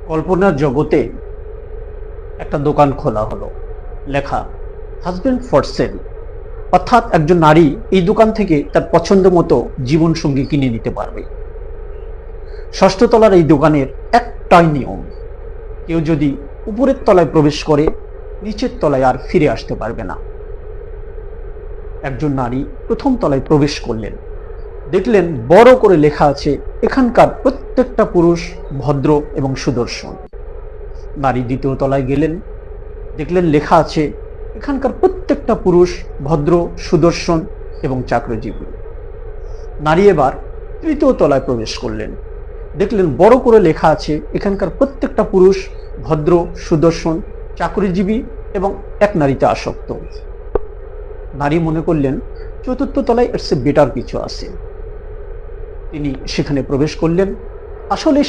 কল্পনার জগতে একটা দোকান খোলা হলো, লেখা হাজবেন্ড ফর সেল। অর্থাৎ একজন নারী এই দোকান থেকে তার পছন্দ মতো জীবন সঙ্গী কিনে নিতে পারবে। ষষ্ঠ তলার এই দোকানের একটাই নিয়ম, কেউ যদি উপরের তলায় প্রবেশ করে নিচের তলায় আর ফিরে আসতে পারবে না। একজন নারী প্রথম তলায় প্রবেশ করলেন, দেখলেন বড় করে লেখা আছে এখানকার প্রত্যেকটা পুরুষ ভদ্র এবং সুদর্শন। নারী দ্বিতীয় তলায় গেলেন, দেখলেন লেখা আছে এখানকার প্রত্যেকটা পুরুষ ভদ্র সুদর্শন এবং চাকরিজীবী। নারী এবার তৃতীয় তলায় প্রবেশ করলেন, দেখলেন বড় করে লেখা আছে এখানকার প্রত্যেকটা পুরুষ ভদ্র সুদর্শন চাকরিজীবী এবং এক নারীতে আসক্ত। নারী মনে করলেন চতুর্থ তলায় এর চেয়ে বেটার কিছু আছে। তিনি সেখানে প্রবেশ করলেন। আসলে